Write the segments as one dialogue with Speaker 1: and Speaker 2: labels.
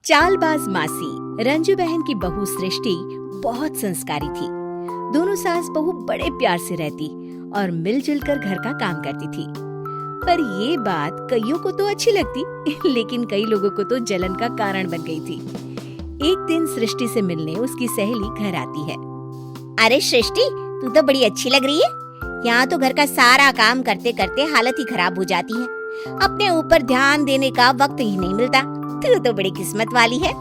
Speaker 1: चालबाज मासी रंजू बहन की बहू सृष्टि बहुत संस्कारी थी। दोनों सास बहू बड़े प्यार से रहती और मिलजुल कर घर का काम करती थी। पर ये बात कईयों को तो अच्छी लगती, लेकिन कई लोगों को तो जलन का कारण बन गई थी। एक दिन सृष्टि से मिलने उसकी सहेली घर आती है।
Speaker 2: अरे सृष्टि, तू तो बड़ी अच्छी लग रही है। यहाँ तो घर का सारा काम करते करते हालत ही खराब हो जाती है। अपने ऊपर ध्यान देने का वक्त ही नहीं मिलता। तू तो बड़ी किस्मत वाली है।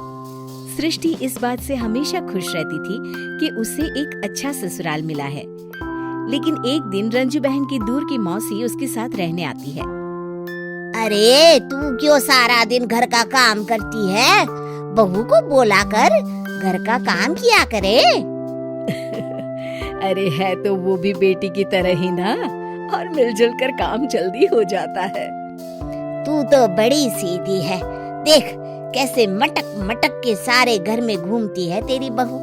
Speaker 1: सृष्टि इस बात से हमेशा खुश रहती थी कि उसे एक अच्छा ससुराल मिला है। लेकिन एक दिन रंजू बहन की दूर की मौसी उसके साथ रहने आती है।
Speaker 2: अरे तू क्यों सारा दिन घर का काम करती है? बहू को बोला कर घर का काम किया करे।
Speaker 1: अरे है तो वो भी बेटी की तरह ही ना, और मिलजुल कर काम जल्दी हो जाता है।
Speaker 2: तू तो बड़ी सीधी है। देख कैसे मटक मटक के सारे घर में घूमती है तेरी बहू।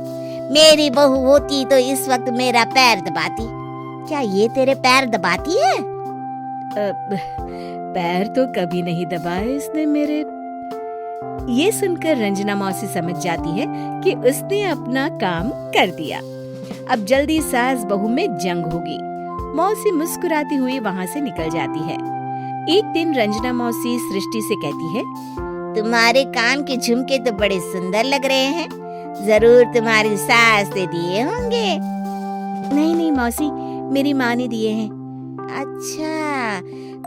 Speaker 2: मेरी बहू होती तो इस वक्त मेरा पैर दबाती। क्या ये तेरे पैर दबाती है?
Speaker 1: पैर तो कभी नहीं दबाए इसने मेरे। ये सुनकर रंजना मौसी समझ जाती है कि उसने अपना काम कर दिया। अब जल्दी सास बहू में जंग होगी। मौसी मुस्कुराती हुई वहाँ से निकल जाती है। एक दिन रंजना मौसी सृष्टि से कहती है,
Speaker 2: तुम्हारे कान के झुमके तो बड़े सुंदर लग रहे हैं। जरूर तुम्हारी सास ने दिए होंगे।
Speaker 1: नहीं मौसी, मेरी माँ ने दिए हैं।
Speaker 2: अच्छा,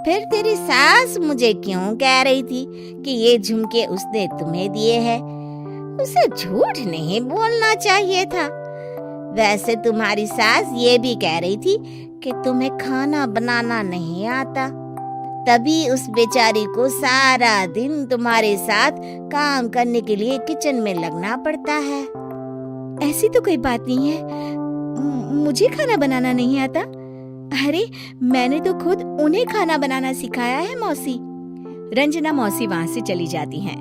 Speaker 2: फिर तेरी सास मुझे क्यों कह रही थी कि ये झुमके उसने तुम्हें दिए हैं? उसे झूठ नहीं बोलना चाहिए था। वैसे तुम्हारी सास ये भी कह रही थी कि तुम्हें खाना बनाना नहीं आता, तभी उस बेचारी को सारा दिन तुम्हारे साथ काम करने के लिए किचन में लगना पड़ता है।
Speaker 1: ऐसी तो कोई बात नहीं है, मुझे खाना बनाना नहीं आता। अरे मैंने तो खुद उन्हें खाना बनाना सिखाया है मौसी। रंजना मौसी वहाँ से चली जाती हैं।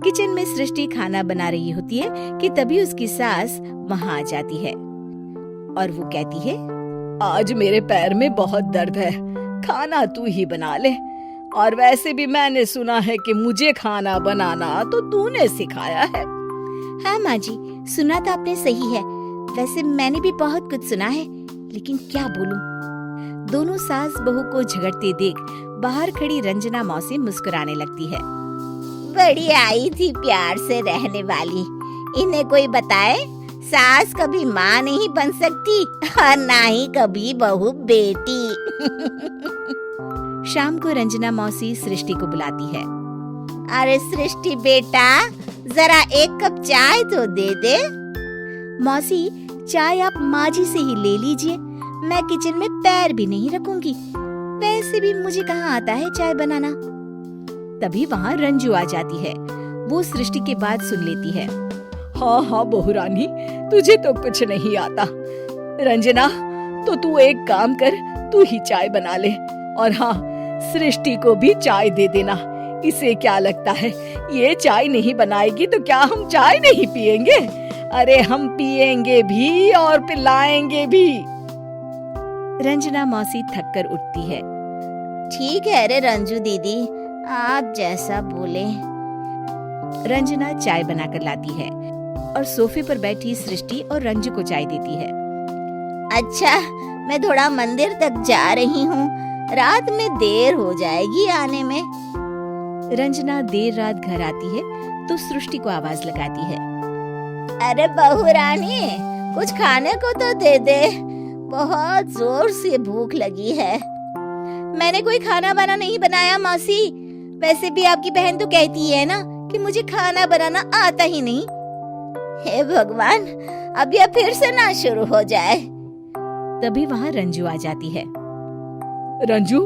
Speaker 1: किचन में सृष्टि खाना बना रही होती है कि तभी उसकी सास वहाँ आ जाती है और वो कहती है, आज मेरे पैर में बहुत दर्द है, खाना तू ही बना ले। और वैसे भी मैंने सुना है कि मुझे खाना बनाना तो तूने सिखाया है।
Speaker 2: हाँ माँ जी, सुना तो आपने सही है। वैसे मैंने भी बहुत कुछ सुना है, लेकिन क्या बोलूं।
Speaker 1: दोनों सास बहू को झगड़ते देख बाहर खड़ी रंजना मौसी मुस्कुराने लगती है।
Speaker 2: बड़ी आई थी प्यार से रहने वाली। इन्हें कोई बताए सास कभी माँ नहीं बन सकती और ना ही कभी बहू बेटी।
Speaker 1: शाम को रंजना मौसी सृष्टि को बुलाती है।
Speaker 2: अरे सृष्टि बेटा, जरा एक कप चाय तो दे दे।
Speaker 1: मौसी, चाय आप माँ जी से ही ले लीजिए, मैं किचन में पैर भी नहीं रखूंगी। वैसे भी मुझे कहाँ आता है चाय बनाना। तभी वहाँ रंजू आ जाती है। वो सृष्टि की बात सुन लेती है। हाँ बहू रानी, तुझे तो कुछ नहीं आता। रंजना, तो तू एक काम कर, तू ही चाय बना ले। और हाँ, सृष्टि को भी चाय दे देना। इसे क्या लगता है ये चाय नहीं बनाएगी तो क्या हम चाय नहीं पिएंगे? अरे हम पिएंगे भी और पिलाएंगे भी। रंजना मौसी थक कर उठती है।
Speaker 2: ठीक है रे रंजू दीदी, आप जैसा बोले।
Speaker 1: रंजना चाय बनाकर लाती है और सोफे पर बैठी सृष्टि और रंजू को चाय देती है।
Speaker 2: अच्छा, मैं थोड़ा मंदिर तक जा रही हूँ, रात में देर हो जाएगी आने में।
Speaker 1: रंजना देर रात घर आती है तो सृष्टि को आवाज लगाती है।
Speaker 2: अरे बहू रानी, कुछ खाने को तो दे दे, बहुत जोर से भूख लगी है। मैंने कोई खाना वाना नहीं बनाया मौसी। वैसे भी आपकी बहन तो कहती है ना कि मुझे खाना बनाना आता ही नहीं। हे भगवान, अब यह फिर से ना शुरू हो जाए।
Speaker 1: तभी वहाँ रंजू आ जाती है। रंजू,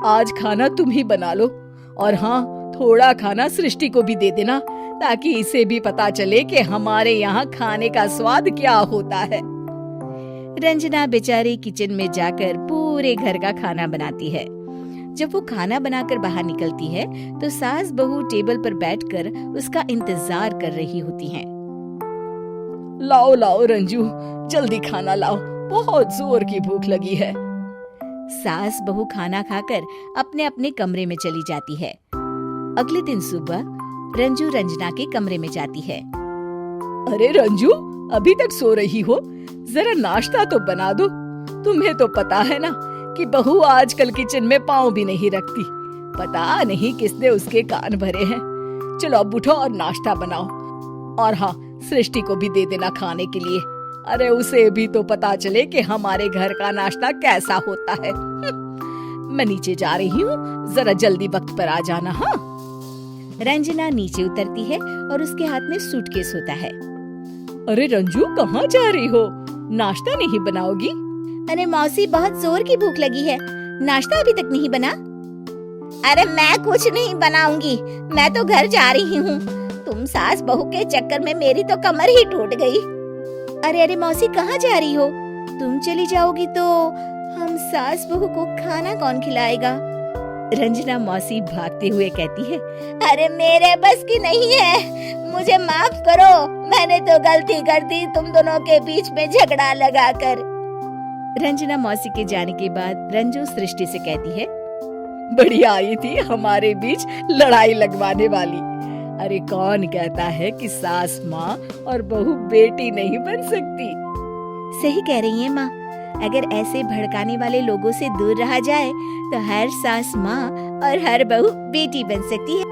Speaker 1: आज खाना तुम ही बना लो, और हाँ, थोड़ा खाना सृष्टि को भी दे देना, ताकि इसे भी पता चले कि हमारे यहाँ खाने का स्वाद क्या होता है। रंजना बेचारी किचन में जाकर पूरे घर का खाना बनाती है। जब वो खाना बनाकर बाहर निकलती है तो सास बहू टेबल पर बैठकर उसका इंतजार कर रही होती हैं। लाओ रंजू, जल्दी खाना लाओ, बहुत जोर की भूख लगी है। सास बहू खाना खाकर अपने अपने कमरे में चली जाती है। अगले दिन सुबह रंजू रंजना के कमरे में जाती है।
Speaker 3: अरे रंजू, अभी तक सो रही हो? जरा नाश्ता तो बना दो। तुम्हें तो पता है ना कि बहू आजकल किचन में पाँव भी नहीं रखती। पता नहीं किसने उसके कान भरे हैं। चलो अब उठो और नाश्ता बनाओ। और हाँ, सृष्टि को भी दे देना खाने के लिए। अरे उसे भी तो पता चले कि हमारे घर का नाश्ता कैसा होता है। मैं नीचे जा रही हूँ, जरा जल्दी वक्त पर आ जाना। हाँ।
Speaker 1: रंजना नीचे उतरती है और उसके हाथ में सूटकेस होता है।
Speaker 3: अरे रंजू, कहाँ जा रही हो? नाश्ता नहीं बनाओगी?
Speaker 1: अरे मौसी, बहुत जोर की भूख लगी है, नाश्ता अभी तक नहीं बना।
Speaker 2: अरे मैं कुछ नहीं बनाऊंगी, मैं तो घर जा रही हूँ। तुम सास बहू के चक्कर में मेरी तो कमर ही टूट गई।
Speaker 1: अरे अरे मौसी, कहाँ जा रही हो? तुम चली जाओगी तो हम सास बहू को खाना कौन खिलाएगा? रंजना मौसी भागते हुए कहती है।
Speaker 2: अरे मेरे बस की नहीं है, मुझे माफ करो। मैंने तो गलती कर दी तुम दोनों के बीच में झगड़ा लगाकर।
Speaker 1: रंजना मौसी के जाने के बाद रंजू सृष्टि से कहती है।
Speaker 3: बढ़िया आई थी हमारे बीच लड़ाई लगवाने वाली। अरे कौन कहता है कि सास माँ और बहू बेटी नहीं बन सकती?
Speaker 1: सही कह रही है माँ। अगर ऐसे भड़काने वाले लोगों से दूर रहा जाए तो हर सास माँ और हर बहू बेटी बन सकती है।